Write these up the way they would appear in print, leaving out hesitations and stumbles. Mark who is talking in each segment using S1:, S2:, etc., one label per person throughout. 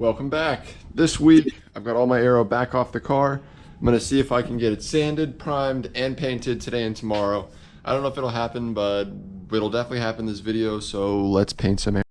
S1: Welcome back. This week, I've got all my AERO back off the car. I'm gonna see if I can get it sanded, primed, and painted today and tomorrow. I don't know if it'll happen, but it'll definitely happen this video, so let's paint some AERO.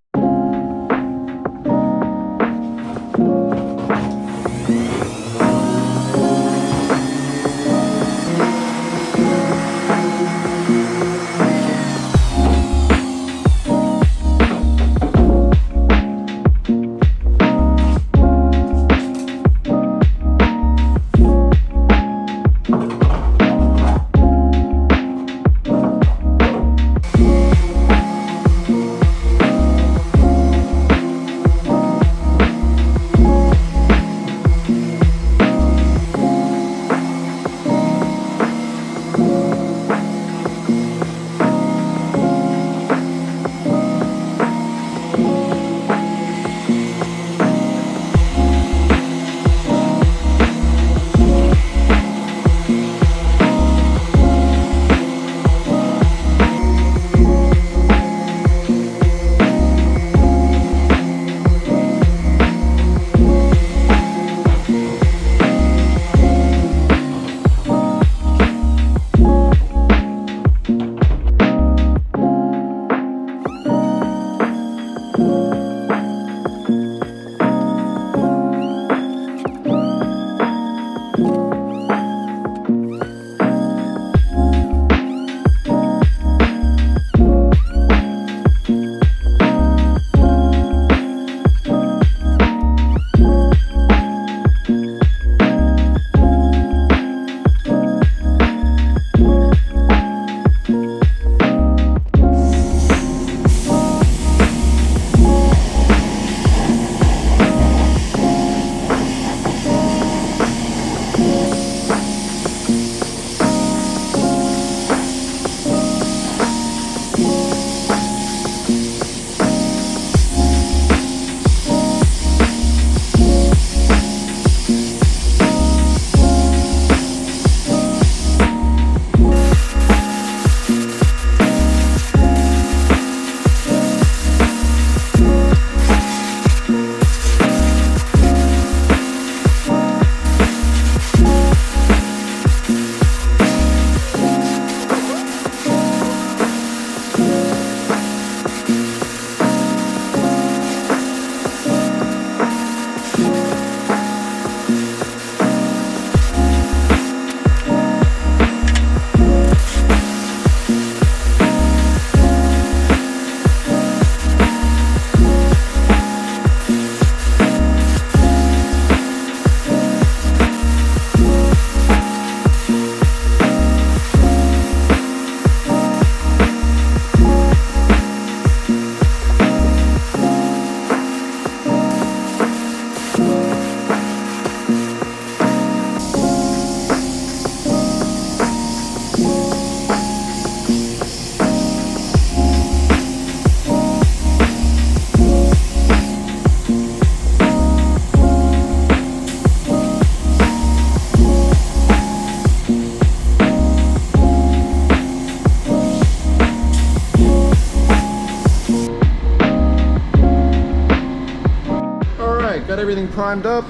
S1: Got everything primed up.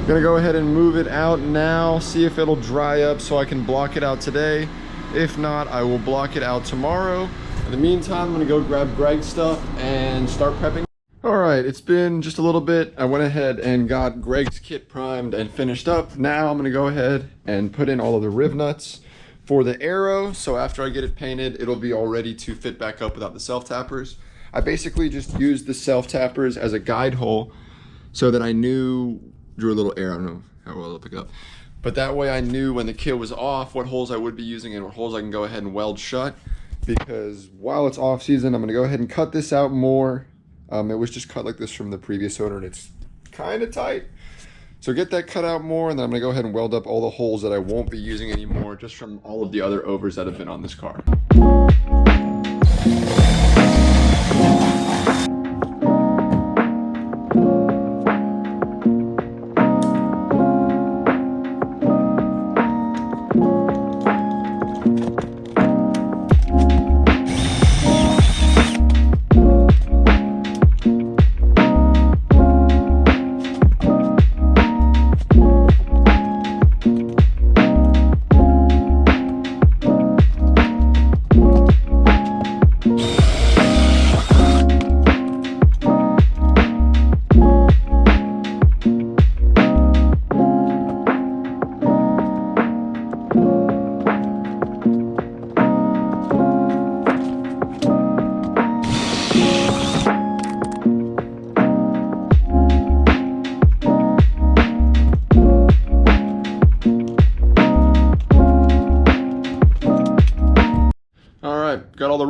S1: Gonna go ahead and move it out now, see if it'll dry up so I can block it out today. If not, I will block it out tomorrow. In the meantime, I'm gonna go grab Greg's stuff and start prepping. All right, it's been just a little bit. I went ahead and got Greg's kit primed and finished up. Now I'm gonna go ahead and put in all of the riv nuts for the AERO. So after I get it painted, it'll be all ready to fit back up without the self-tappers. I basically just used the self-tappers as a guide hole so that I knew, drew a little arrow, I don't know how well it'll pick up, but that way I knew when the kit was off what holes I would be using and what holes I can go ahead and weld shut, because while it's off season, I'm gonna go ahead and cut this out more. It was just cut like this from the previous owner and it's kind of tight. So get that cut out more, and then I'm gonna go ahead and weld up all the holes that I won't be using anymore just from all of the other overs that have been on this car.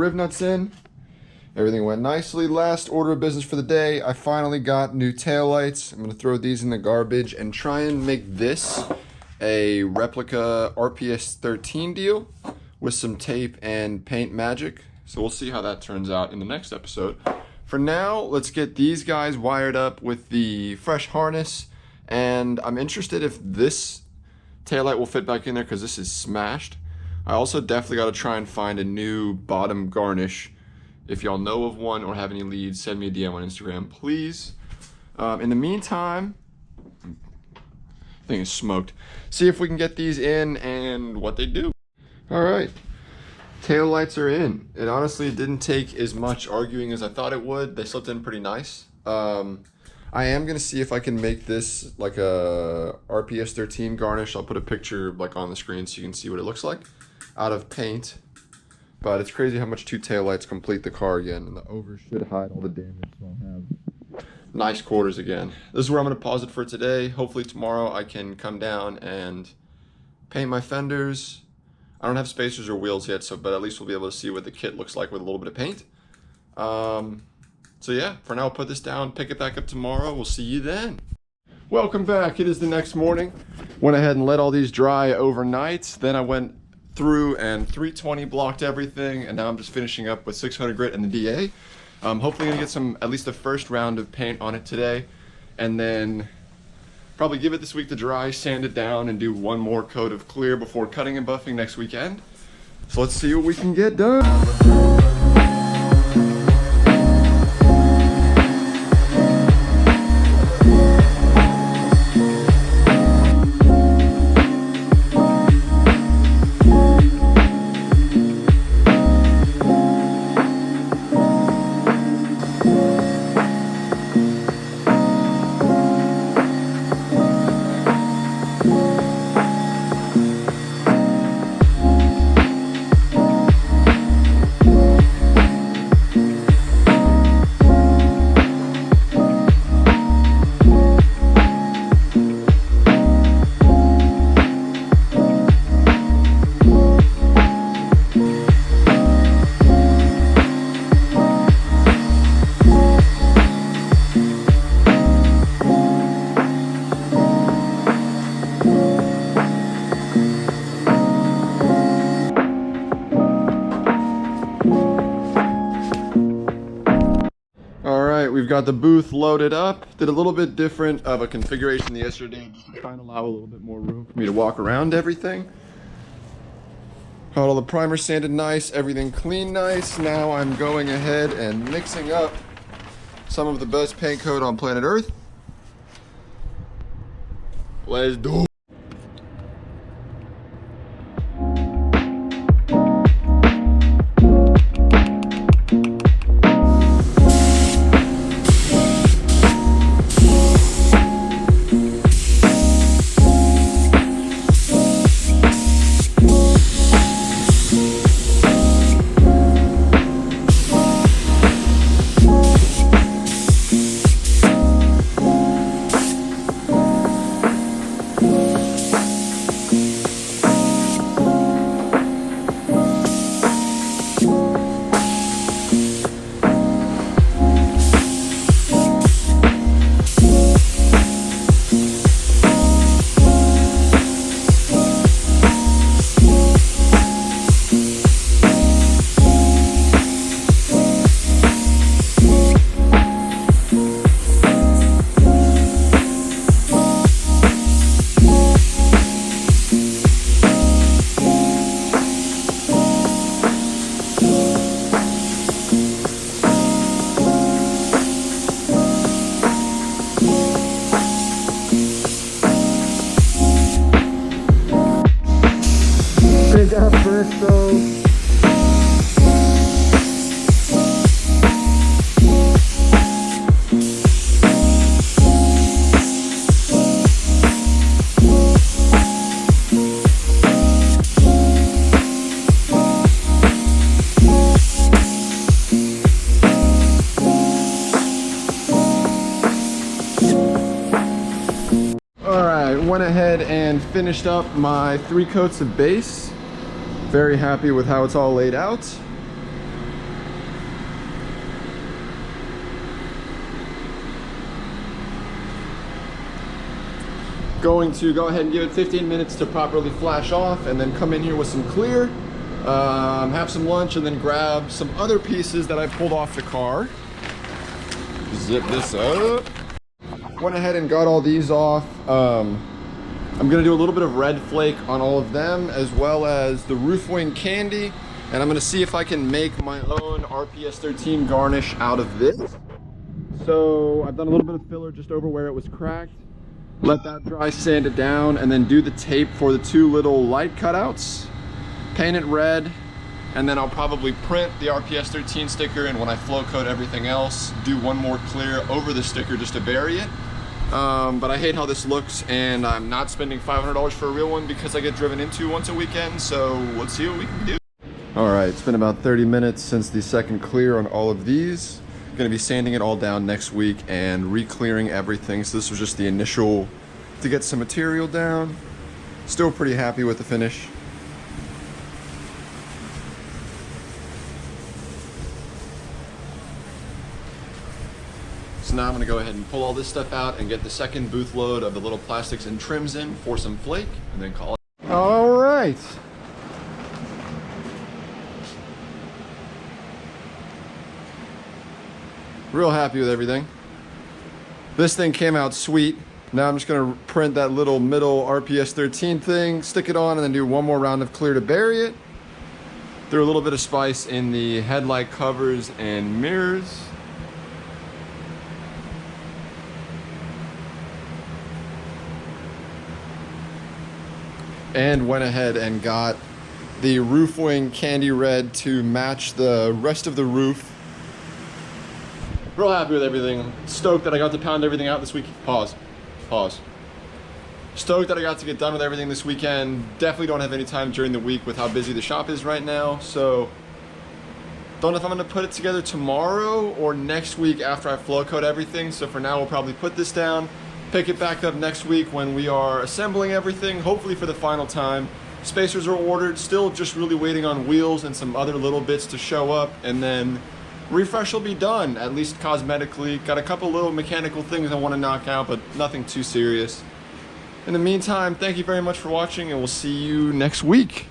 S1: riv nuts in. Everything went nicely. Last order of business for the day. I finally got new taillights. I'm going to throw these in the garbage and try and make this a replica RPS 13 deal with some tape and paint magic. So we'll see how that turns out in the next episode. For now, let's get these guys wired up with the fresh harness. And I'm interested if this taillight will fit back in there because this is smashed. I also definitely got to try and find a new bottom garnish. If y'all know of one or have any leads, send me a DM on Instagram, please. In the meantime, thing is smoked. See if we can get these in and what they do. All right, tail lights are in. It honestly didn't take as much arguing as I thought it would. They slipped in pretty nice. I am gonna see if I can make this like a RPS 13 garnish. I'll put a picture like on the screen so you can see what it looks like out of paint. But it's crazy how much two taillights complete the car again, and the over should hide all the damage, so I'll have nice quarters again. This is where I'm going to pause it for today. Hopefully tomorrow I can come down and paint my fenders. I don't have spacers or wheels yet, but at least we'll be able to see what the kit looks like with a little bit of paint. So yeah, for now I'll put this down, pick it back up tomorrow. We'll see you then. Welcome back. It is the next morning. Went ahead and let all these dry overnight. Then I went through and 320 blocked everything, and now I'm just finishing up with 600 grit and the DA. Hopefully gonna get some, at least the first round of paint on it today, and then probably give it this week to dry, sand it down, and do one more coat of clear before cutting and buffing next weekend. So let's see what we can get done. We've got the booth loaded up. Did a little bit different of a configuration than yesterday, just to try and allow a little bit more room for me to walk around everything. Got all the primer sanded nice, everything clean nice. Now I'm going ahead and mixing up some of the best paint coat on planet Earth. Let's do it. Went ahead and finished up my 3 coats of base. Very happy with how it's all laid out. Going to go ahead and give it 15 minutes to properly flash off, and then come in here with some clear, have some lunch, and then grab some other pieces that I pulled off the car. Zip this up. Went ahead and got all these off. I'm gonna do a little bit of red flake on all of them, as well as the roof wing candy, and I'm gonna see if I can make my own RPS 13 garnish out of this. So I've done a little bit of filler just over where it was cracked. Let that dry, sand it down, and then do the tape for the 2 little light cutouts. Paint it red, and then I'll probably print the RPS 13 sticker, and when I flow coat everything else, do one more clear over the sticker just to bury it. But I hate how this looks, and I'm not spending $500 for a real one because I get driven into once a weekend, so let's see what we can do. All right, it's been about 30 minutes since the second clear on all of these. Gonna be sanding it all down next week and re-clearing everything. So this was just the initial to get some material down. Still pretty happy with the finish. So now I'm gonna go ahead and pull all this stuff out and get the second booth load of the little plastics and trims in for some flake, and then call it. All right. Real happy with everything. This thing came out sweet. Now I'm just gonna print that little middle RPS 13 thing, stick it on, and then do one more round of clear to bury it. Threw a little bit of spice in the headlight covers and mirrors. And went ahead and got the roof wing candy red to match the rest of the roof. Real happy with everything. I'm stoked that I got to pound everything out this week. Pause. Stoked that I got to get done with everything this weekend. Definitely don't have any time during the week with how busy the shop is right now. So don't know if I'm gonna put it together tomorrow or next week after I flow coat everything. So for now, we'll probably put this down, pick it back up next week when we are assembling everything, hopefully for the final time. Spacers are ordered, still just really waiting on wheels and some other little bits to show up, and then refresh will be done, at least cosmetically. Got a couple little mechanical things I want to knock out, but nothing too serious. In the meantime, thank you very much for watching, and we'll see you next week.